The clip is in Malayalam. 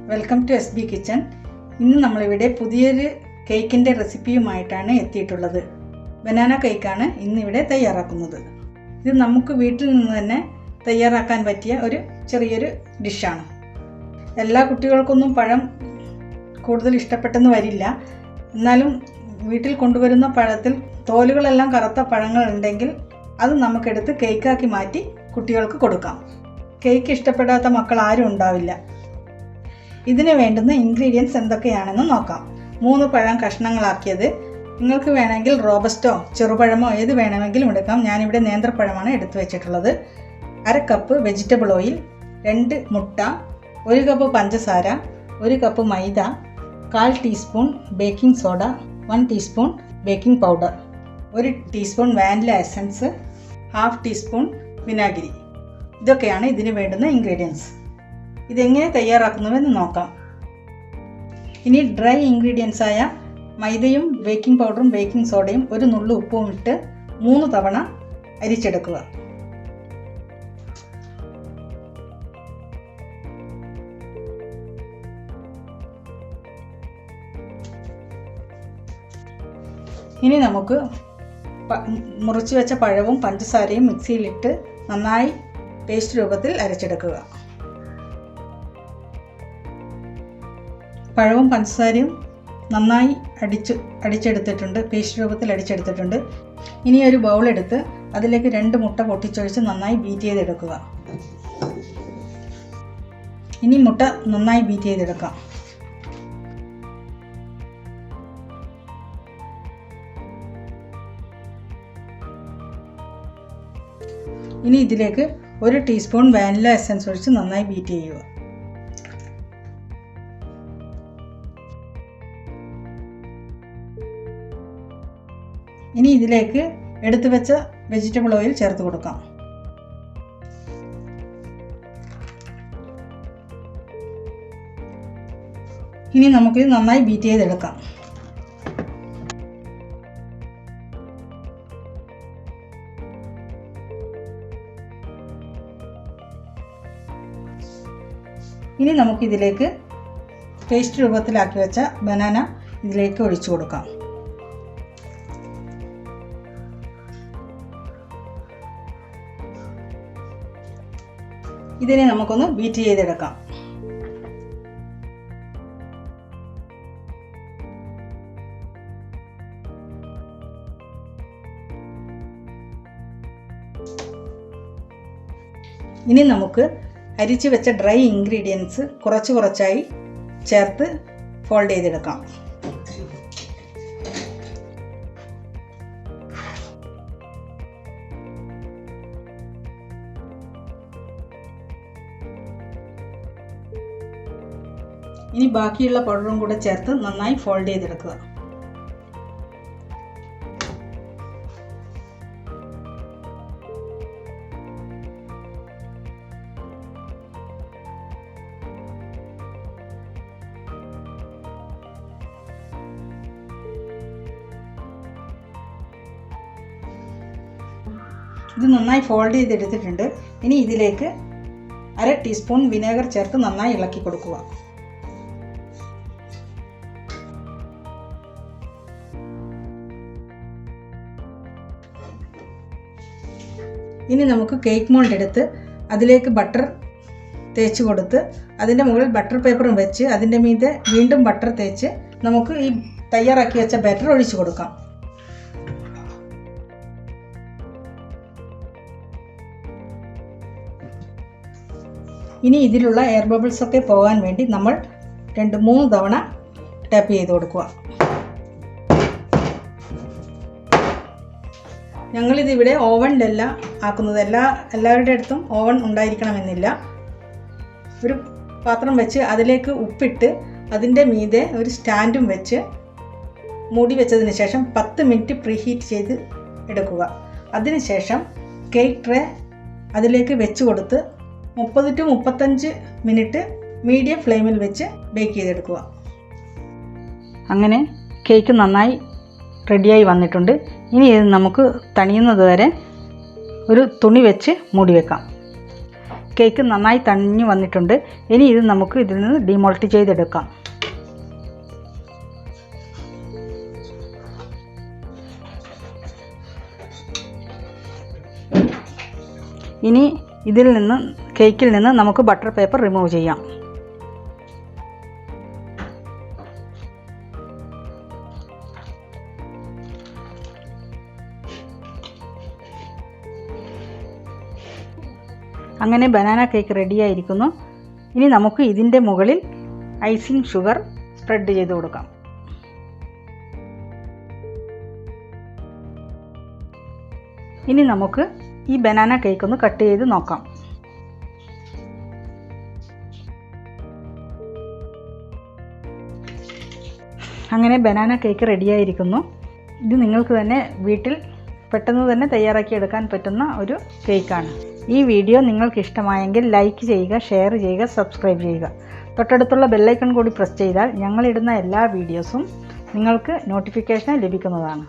Welcome to SB kitchen. ഇന്ന് നമ്മളിവിടെ പുതിയൊരു കേക്കിൻ്റെ റെസിപ്പിയുമായിട്ടാണ് എത്തിയിട്ടുള്ളത്. ബനാന കേക്കാണ് ഇന്നിവിടെ തയ്യാറാക്കുന്നത്. ഇത് നമുക്ക് വീട്ടിൽ നിന്ന് തന്നെ തയ്യാറാക്കാൻ പറ്റിയ ഒരു ചെറിയൊരു ഡിഷാണ്. എല്ലാ കുട്ടികൾക്കൊന്നും പഴം കൂടുതൽ ഇഷ്ടപ്പെട്ടെന്ന് വരില്ല. എന്നാലും വീട്ടിൽ കൊണ്ടുവരുന്ന പഴത്തിൽ തോലുകളെല്ലാം കറുത്ത പഴങ്ങൾ ഉണ്ടെങ്കിൽ അത് നമുക്കെടുത്ത് കേക്കാക്കി മാറ്റി കുട്ടികൾക്ക് കൊടുക്കാം. കേക്ക് ഇഷ്ടപ്പെടാത്ത മക്കൾ ആരും ഉണ്ടാവില്ല. ഇതിന് വേണ്ടുന്ന ഇൻഗ്രീഡിയൻസ് എന്തൊക്കെയാണെന്ന് നോക്കാം. 3 പഴം കഷ്ണങ്ങളാക്കിയത്. നിങ്ങൾക്ക് വേണമെങ്കിൽ റോബസ്റ്റോ ചെറുപഴമോ ഏത് വേണമെങ്കിലും എടുക്കാം. ഞാനിവിടെ നേന്ത്രപ്പഴമാണ് എടുത്തു വെച്ചിട്ടുള്ളത്. 1/2 കപ്പ് വെജിറ്റബിൾ ഓയിൽ, 2 മുട്ട, 1 കപ്പ് പഞ്ചസാര, 1 കപ്പ് മൈദ, 1/4 teaspoon baking soda, 1 teaspoon baking powder, 1 teaspoon vanilla essence, 1/2 teaspoon വിനാഗിരി. ഇതൊക്കെയാണ് ഇതിന് വേണ്ടുന്ന ഇൻഗ്രീഡിയൻസ്. ഇതെങ്ങനെ തയ്യാറാക്കുന്നുവെന്ന് നോക്കാം. ഇനി ഡ്രൈ ഇൻഗ്രീഡിയൻസ് ആയ മൈദയും ബേക്കിംഗ് പൗഡറും ബേക്കിംഗ് സോഡയും 1 നുള്ളു ഉപ്പും ഇട്ട് 3 തവണ അരിച്ചെടുക്കുക. ഇനി നമുക്ക് മുറിച്ച് വെച്ച പഴവും പഞ്ചസാരയും മിക്സിയിലിട്ട് നന്നായി പേസ്റ്റ് രൂപത്തിൽ അരച്ചെടുക്കുക. പഴവും പഞ്ചസാരയും നന്നായി അടിച്ചെടുത്തിട്ടുണ്ട്, പേസ്റ്റ് രൂപത്തിൽ അടിച്ചെടുത്തിട്ടുണ്ട്. ഇനി ഒരു ബൗൾ എടുത്ത് അതിലേക്ക് 2 മുട്ട പൊട്ടിച്ചൊഴിച്ച് നന്നായി ബീറ്റ് ചെയ്തെടുക്കുക. ഇനി മുട്ട നന്നായി ബീറ്റ് ചെയ്തെടുക്കാം. ഇനി ഇതിലേക്ക് 1 ടീസ്പൂൺ വാനില എസൻസ് ഒഴിച്ച് നന്നായി ബീറ്റ് ചെയ്യുക. ഇനി ഇതിലേക്ക് എടുത്തു വെച്ച വെജിറ്റബിൾ ഓയിൽ ചേർത്ത് കൊടുക്കാം. ഇനി നമുക്കിത് നന്നായി ബീറ്റ് ചെയ്തെടുക്കാം. ഇനി നമുക്കിതിലേക്ക് പേസ്റ്റ് രൂപത്തിലാക്കി വെച്ച ബനാന ഇതിലേക്ക് ഒഴിച്ചു കൊടുക്കാം. ഇതിനെ നമുക്കൊന്ന് ബീറ്റ് ചെയ്തെടുക്കാം. ഇനി നമുക്ക് അരിച്ചു വെച്ച ഡ്രൈ ഇൻഗ്രീഡിയൻസ് കുറച്ചായി ചേർത്ത് ഫോൾഡ് ചെയ്തെടുക്കാം. ഇനി ബാക്കിയുള്ള പൗഡറും കൂടെ ചേർത്ത് നന്നായി ഫോൾഡ് ചെയ്തെടുക്കുക. ഇത് നന്നായി ഫോൾഡ് ചെയ്തെടുത്തിട്ടുണ്ട്. ഇനി ഇതിലേക്ക് 1/2 ടീസ്പൂൺ വിനെഗർ ചേർത്ത് നന്നായി ഇളക്കി കൊടുക്കുക. ഇനി നമുക്ക് കേക്ക് മോൾഡ് എടുത്ത് അതിലേക്ക് ബട്ടർ തേച്ച് കൊടുത്ത് അതിൻ്റെ മുകളിൽ ബട്ടർ പേപ്പറും വെച്ച് അതിൻ്റെ മീതെ വീണ്ടും ബട്ടർ തേച്ച് നമുക്ക് ഈ തയ്യാറാക്കി വെച്ച ബാറ്റർ ഒഴിച്ചു കൊടുക്കാം. ഇനി ഇതിലുള്ള എയർ ബബിൾസ് ഒക്കെ പോകാൻ വേണ്ടി നമ്മൾ 2-3 തവണ ടാപ്പ് ചെയ്ത് കൊടുക്കുക. ഞങ്ങളിതിവിടെ ഓവനിലല്ല ആക്കുന്നത്. എല്ലാവരുടെ അടുത്തും ഓവൻ ഉണ്ടായിരിക്കണമെന്നില്ല. ഒരു പാത്രം വെച്ച് അതിലേക്ക് ഉപ്പിട്ട് അതിൻ്റെ മീതെ ഒരു സ്റ്റാൻഡും വെച്ച് മൂടി വെച്ചതിന് ശേഷം 10 മിനിറ്റ് പ്രീഹീറ്റ് ചെയ്ത് എടുക്കുക. അതിനുശേഷം കേക്ക് ട്രേ അതിലേക്ക് വെച്ച് കൊടുത്ത് 30 to 35 മിനിറ്റ് മീഡിയം ഫ്ലെയിമിൽ വെച്ച് ബേക്ക് ചെയ്തെടുക്കുക. അങ്ങനെ കേക്ക് നന്നായി റെഡിയായി വന്നിട്ടുണ്ട്. ഇനി ഇത് നമുക്ക് തണിയുന്നത് വരെ ഒരു തുണി വെച്ച് മൂടി വെക്കാം. കേക്ക് നന്നായി തണിഞ്ഞു വന്നിട്ടുണ്ട്. ഇനി ഇത് നമുക്ക് ഇതിൽ നിന്ന് ഡിമോൾട്ട് ചെയ്തെടുക്കാം. ഇനി കേക്കിൽ നിന്ന് നമുക്ക് ബട്ടർ പേപ്പർ റിമൂവ് ചെയ്യാം. അങ്ങനെ ബനാന കേക്ക് റെഡിയായിരിക്കുന്നു. ഇനി നമുക്ക് ഇതിൻ്റെ മുകളിൽ ഐസിങ് ഷുഗർ സ്പ്രെഡ് ചെയ്ത് കൊടുക്കാം. ഇനി നമുക്ക് ഈ ബനാന കേക്ക് ഒന്ന് കട്ട് ചെയ്ത് നോക്കാം. അങ്ങനെ ബനാന കേക്ക് റെഡിയായിരിക്കുന്നു. ഇത് നിങ്ങൾക്ക് തന്നെ വീട്ടിൽ പെട്ടെന്ന് തന്നെ തയ്യാറാക്കിയെടുക്കാൻ പറ്റുന്ന ഒരു കേക്കാണ്. ഈ വീഡിയോ നിങ്ങൾക്ക് ഇഷ്ടമായെങ്കിൽ ലൈക്ക് ചെയ്യുക, ഷെയർ ചെയ്യുക, സബ്സ്ക്രൈബ് ചെയ്യുക. തൊട്ടടുത്തുള്ള ബെല്ലൈക്കൺ കൂടി പ്രസ് ചെയ്താൽ ഞങ്ങളിടുന്ന എല്ലാ വീഡിയോസും നിങ്ങൾക്ക് നോട്ടിഫിക്കേഷൻ ലഭിക്കുന്നതാണ്.